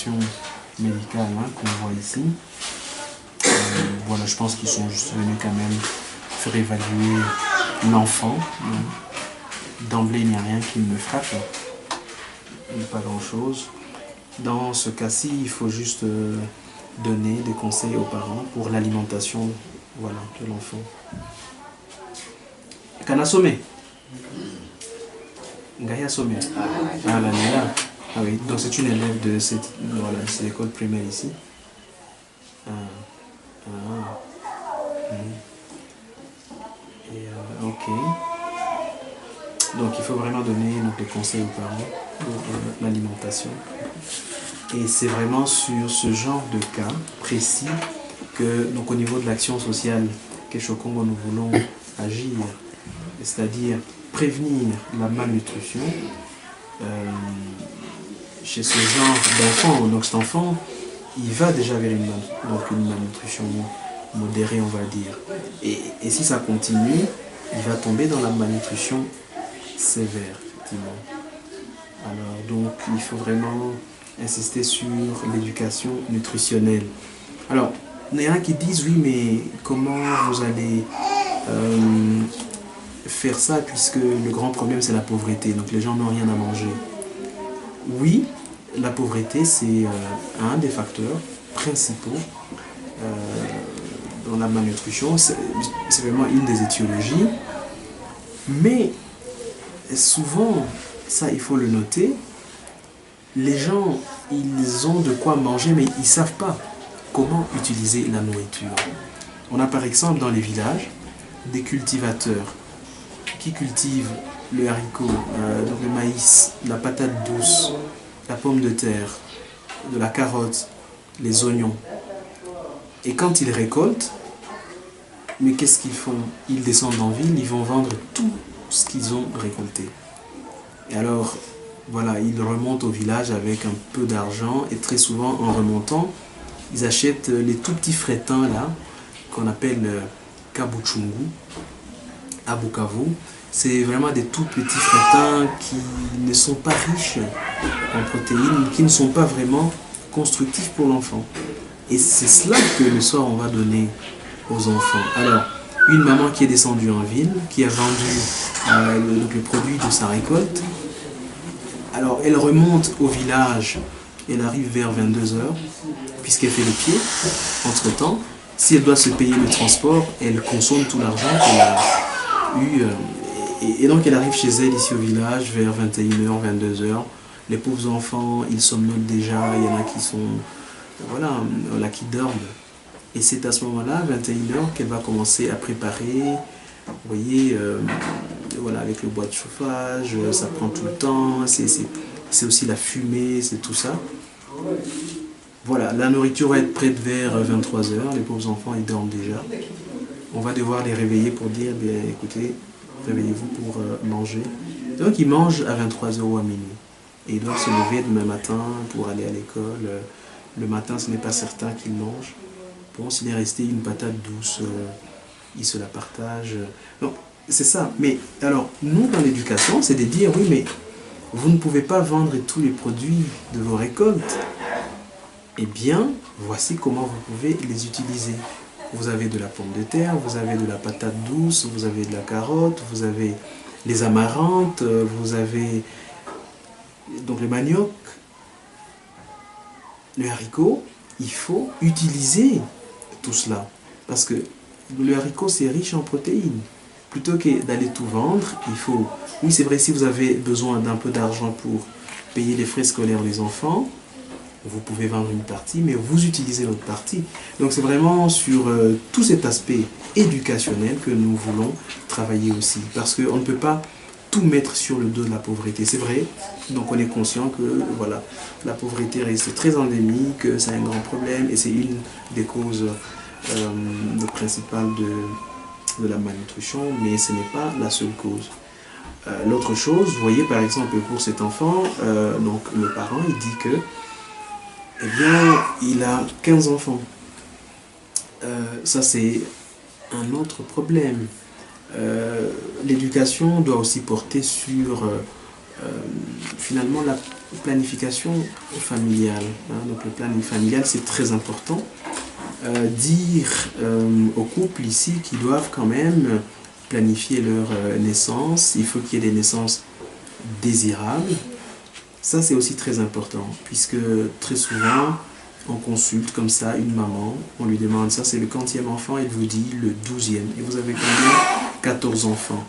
l'évaluation médicale hein, qu'on voit ici. Voilà, je pense qu'ils sont juste venus quand même faire évaluer l'enfant. D'emblée, il n'y a rien qui me frappe, pas grand-chose. Dans ce cas-ci, il faut juste donner des conseils aux parents pour l'alimentation voilà, de l'enfant. Kanasome Gaïa Somé. Ah, là, là. Ah oui, donc c'est une élève de cette voilà, école primaire ici. Ok. Donc il faut vraiment donner des conseils aux parents pour l'alimentation. Et c'est vraiment sur ce genre de cas précis que, donc au niveau de l'action sociale Keshokongo, nous voulons agir, c'est-à-dire prévenir la malnutrition chez ce genre d'enfant. Donc cet enfant, il va déjà vers une malnutrition modérée, on va dire. Et si ça continue, il va tomber dans la malnutrition sévère, effectivement. Alors donc, il faut vraiment insister sur l'éducation nutritionnelle. Alors, il y en a qui disent, oui, mais comment vous allez faire ça puisque le grand problème, c'est la pauvreté. Donc, les gens n'ont rien à manger. Oui, la pauvreté, c'est un des facteurs principaux dans la malnutrition. C'est vraiment une des étiologies. Mais souvent, ça il faut le noter, les gens, ils ont de quoi manger, mais ils ne savent pas comment utiliser la nourriture. On a par exemple dans les villages des cultivateurs qui cultivent le haricot, donc le maïs, la patate douce, la pomme de terre, de la carotte, les oignons. Et quand ils récoltent, mais qu'est-ce qu'ils font? Ils descendent en ville, ils vont vendre tout ce qu'ils ont récolté. Et alors, voilà, ils remontent au village avec un peu d'argent et très souvent, en remontant, ils achètent les tout petits frétins là, qu'on appelle kabuchungu, à Bukavu. C'est vraiment des tout petits frétins qui ne sont pas riches en protéines, qui ne sont pas vraiment constructifs pour l'enfant. Et c'est cela que le soir on va donner aux enfants. Alors, une maman qui est descendue en ville, qui a vendu le produit de sa récolte, alors elle remonte au village, elle arrive vers 22 h, puisqu'elle fait le pied, entre-temps, si elle doit se payer le transport, elle consomme tout l'argent qu'elle a eu. Et donc elle arrive chez elle ici au village vers 21 h, 22 h. Les pauvres enfants, ils somnolent déjà, il y en a qui sont, voilà, là, qui dorment. Et c'est à ce moment-là, 21 h, qu'elle va commencer à préparer. Vous voyez, voilà, avec le bois de chauffage, ça prend tout le temps, c'est aussi la fumée, c'est tout ça. Voilà, la nourriture va être prête vers 23 h, les pauvres enfants, ils dorment déjà. On va devoir les réveiller pour dire, bien écoutez, réveillez-vous pour manger. Donc ils mangent à 23 h ou à minuit. Et ils doivent se lever demain matin pour aller à l'école. Le matin, ce n'est pas certain qu'ils mangent. Bon, s'il est resté une patate douce, ils se la partagent. Donc, c'est ça. Mais alors, nous, dans l'éducation, c'est de dire, oui, mais vous ne pouvez pas vendre tous les produits de vos récoltes. Eh bien, voici comment vous pouvez les utiliser. Vous avez de la pomme de terre, vous avez de la patate douce, vous avez de la carotte, vous avez les amarantes, vous avez donc le manioc, le haricot. Il faut utiliser tout cela. Parce que le haricot, c'est riche en protéines. Plutôt que d'aller tout vendre, il faut... Oui, c'est vrai, si vous avez besoin d'un peu d'argent pour payer les frais scolaires des enfants, vous pouvez vendre une partie, mais vous utilisez l'autre partie. Donc c'est vraiment sur tout cet aspect éducationnel que nous voulons travailler aussi. Parce qu'on ne peut pas tout mettre sur le dos de la pauvreté. C'est vrai, donc on est conscient que voilà, la pauvreté reste très endémique, c'est un grand problème et c'est une des causes principales de la malnutrition, mais ce n'est pas la seule cause. L'autre chose, vous voyez par exemple pour cet enfant, donc le parent il dit que eh bien, il a 15 enfants. Ça, c'est un autre problème. L'éducation doit aussi porter sur, finalement, planification familiale. Donc le planning familial, c'est très important. Dire aux couples ici qu'ils doivent quand même planifier leur naissance. Il faut qu'il y ait des naissances désirables. Ça, c'est aussi très important, puisque très souvent, on consulte comme ça une maman, on lui demande ça, c'est le quantième enfant, elle vous dit le 12e. Et vous avez combien? 14 enfants.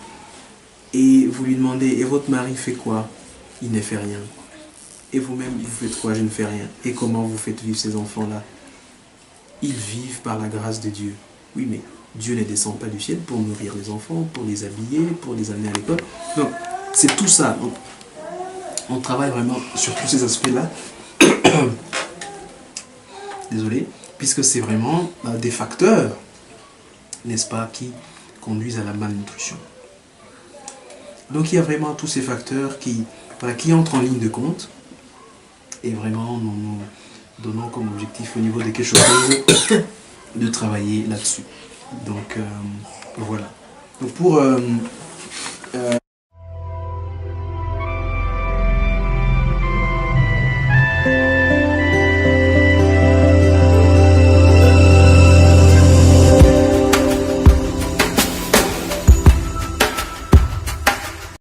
Et vous lui demandez, et votre mari fait quoi? Il ne fait rien. Et vous-même, vous faites quoi? Je ne fais rien. Et comment vous faites vivre ces enfants-là? Ils vivent par la grâce de Dieu. Oui, mais Dieu ne descend pas du ciel pour nourrir les enfants, pour les habiller, pour les amener à l'école. Donc, c'est tout ça. Donc, on travaille vraiment sur tous ces aspects-là. Désolé, puisque c'est vraiment des facteurs, n'est-ce pas, qui conduisent à la malnutrition. Donc il y a vraiment tous ces facteurs qui entrent en ligne de compte, et vraiment nous donnons comme objectif au niveau des quelque chose de travailler là-dessus. Donc voilà. Donc pour